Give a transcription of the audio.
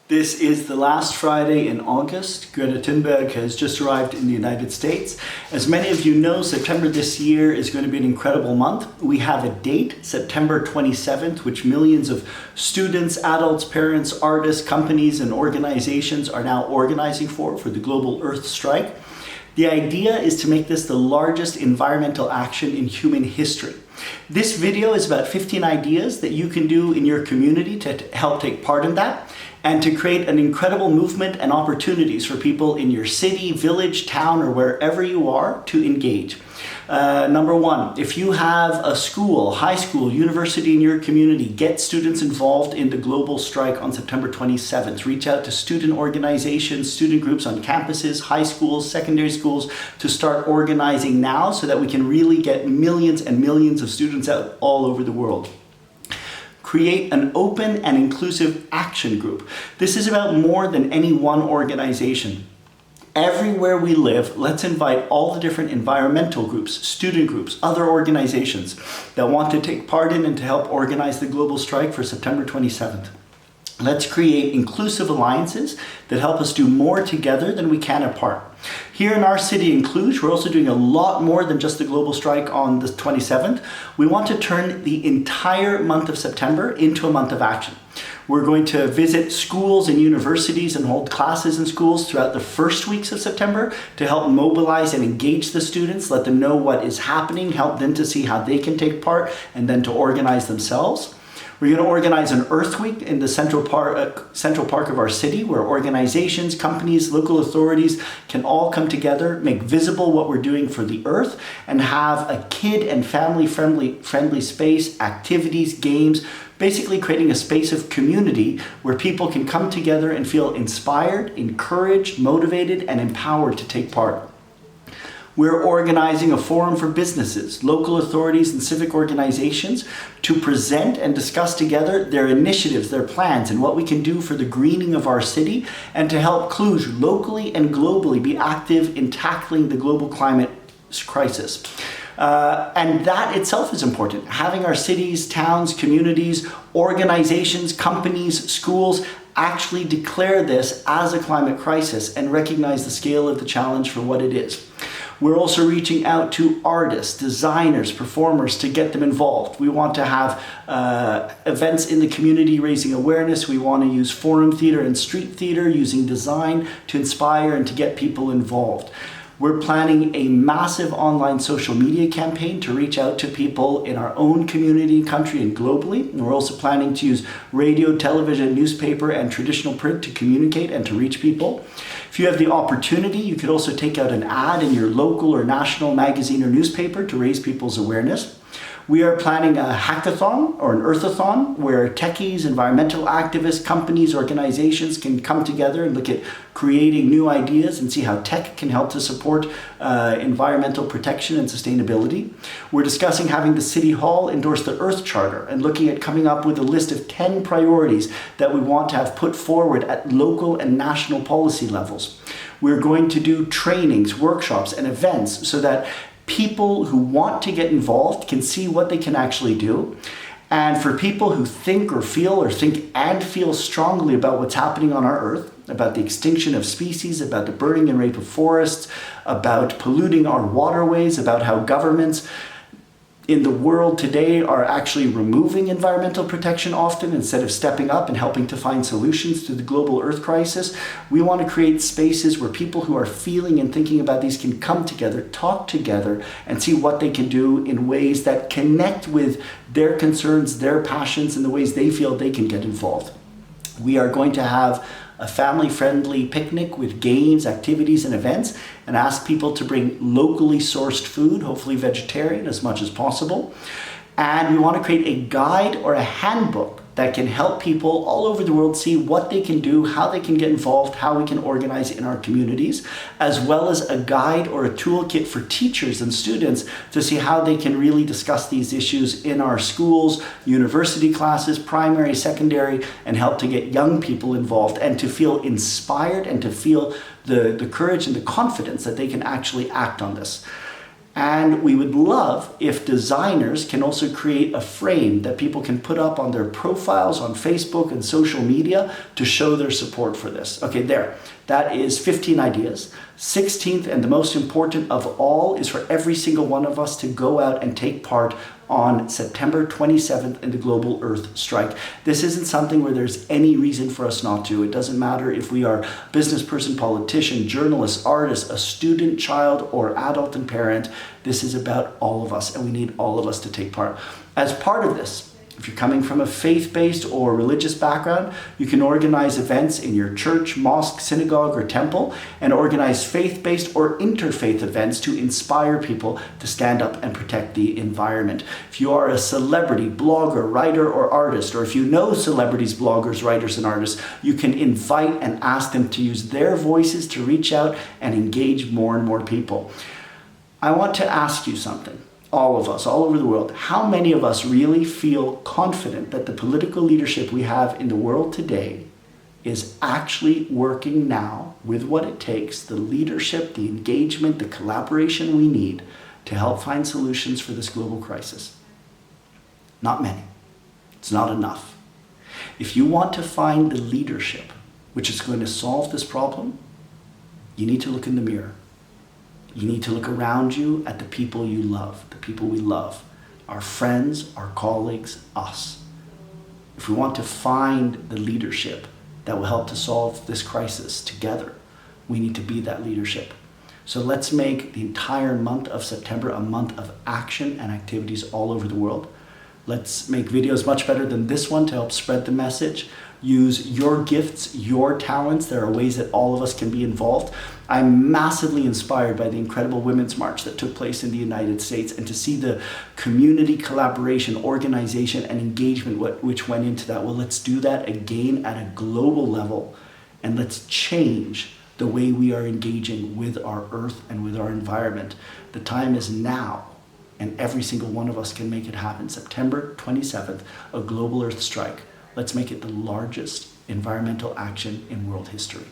This is the last Friday in August. Greta Thunberg has just arrived in the United States. As many of you know, September this year is going to be an incredible month. We have a date, September 27th, which millions of students, adults, parents, artists, companies, and organizations are now organizing for the global Earth strike. The idea is to make this the largest environmental action in human history. This video is about 15 ideas that you can do in your community to help take part in that and to create an incredible movement and opportunities for people in your city, village, town, or wherever you are to engage. Number one, if you have a school, high school, university in your community, get students involved in the global strike on September 27th. Reach out to student organizations, student groups on campuses, high schools, secondary schools to start organizing now so that we can really get millions and millions of students out all over the world. Create an open and inclusive action group. This is about more than any one organization. Everywhere we live, let's invite all the different environmental groups, student groups, other organizations that want to take part in and to help organize the global strike for September 27th. Let's create inclusive alliances that help us do more together than we can apart. Here in our city in Cluj, we're also doing a lot more than just the global strike on the 27th. We want to turn the entire month of September into a month of action. We're going to visit schools and universities and hold classes in schools throughout the first weeks of September to help mobilize and engage the students, let them know what is happening, help them to see how they can take part, and then to organize themselves. We're going to organize an Earth Week in the central park of our city where organizations, companies, local authorities can all come together, make visible what we're doing for the Earth, and have a kid and family friendly space, activities, games, basically creating a space of community where people can come together and feel inspired, encouraged, motivated, and empowered to take part. We're organizing a forum for businesses, local authorities, and civic organizations to present and discuss together their initiatives, their plans, and what we can do for the greening of our city, and to help Cluj locally and globally be active in tackling the global climate crisis. And that itself is important. Having our cities, towns, communities, organizations, companies, schools actually declare this as a climate crisis and recognize the scale of the challenge for what it is. We're also reaching out to artists, designers, performers to get them involved. We want to have events in the community raising awareness. We want to use forum theater and street theater using design to inspire and to get people involved. We're planning a massive online social media campaign to reach out to people in our own community, country, and globally. And we're also planning to use radio, television, newspaper, and traditional print to communicate and to reach people. If you have the opportunity, you could also take out an ad in your local or national magazine or newspaper to raise people's awareness. We are planning a hackathon or an earthathon where techies, environmental activists, companies, organizations can come together and look at creating new ideas and see how tech can help to support environmental protection and sustainability. We're discussing having the City Hall endorse the Earth Charter and looking at coming up with a list of 10 priorities that we want to have put forward at local and national policy levels. We're going to do trainings, workshops, and events so that people who want to get involved can see what they can actually do. And for people who think and feel strongly about what's happening on our Earth, about the extinction of species, about the burning and rape of forests, about polluting our waterways, about how governments in the world today are actually removing environmental protection often instead of stepping up and helping to find solutions to the global Earth crisis. We want to create spaces where people who are feeling and thinking about these can come together, talk together, and see what they can do in ways that connect with their concerns, their passions, and the ways they feel they can get involved. We are going to have a family-friendly picnic with games, activities, and events, and ask people to bring locally sourced food, hopefully vegetarian as much as possible. And we want to create a guide or a handbook that can help people all over the world see what they can do, how they can get involved, how we can organize in our communities, as well as a guide or a toolkit for teachers and students to see how they can really discuss these issues in our schools, university classes, primary, secondary, and help to get young people involved and to feel inspired and to feel the courage and the confidence that they can actually act on this. And we would love if designers can also create a frame that people can put up on their profiles on Facebook and social media to show their support for this. Okay, there. That is 15 ideas. 16th, and the most important of all, is for every single one of us to go out and take part on September 27th in the Global Earth Strike. This isn't something where there's any reason for us not to. It doesn't matter if we are business person, politician, journalist, artist, a student, child, or adult and parent. This is about all of us, and we need all of us to take part. As part of this, if you're coming from a faith-based or religious background, you can organize events in your church, mosque, synagogue, or temple, and organize faith-based or interfaith events to inspire people to stand up and protect the environment. If you are a celebrity, blogger, writer, or artist, or if you know celebrities, bloggers, writers, and artists, you can invite and ask them to use their voices to reach out and engage more and more people. I want to ask you something. All of us, all over the world, how many of us really feel confident that the political leadership we have in the world today is actually working now with what it takes, the leadership, the engagement, the collaboration we need to help find solutions for this global crisis? Not many. It's not enough. If you want to find the leadership which is going to solve this problem, you need to look in the mirror. You need to look around you at the people you love, the people we love, our friends, our colleagues, us. If we want to find the leadership that will help to solve this crisis together, we need to be that leadership. So let's make the entire month of September a month of action and activities all over the world. Let's make videos much better than this one to help spread the message. Use your gifts, your talents. There are ways that all of us can be involved. I'm massively inspired by the incredible Women's March that took place in the United States, and to see the community collaboration, organization, and engagement which went into that. Well, let's do that again at a global level, and let's change the way we are engaging with our earth and with our environment. The time is now, and every single one of us can make it happen. September 27th, a global earth strike. Let's make it the largest environmental action in world history.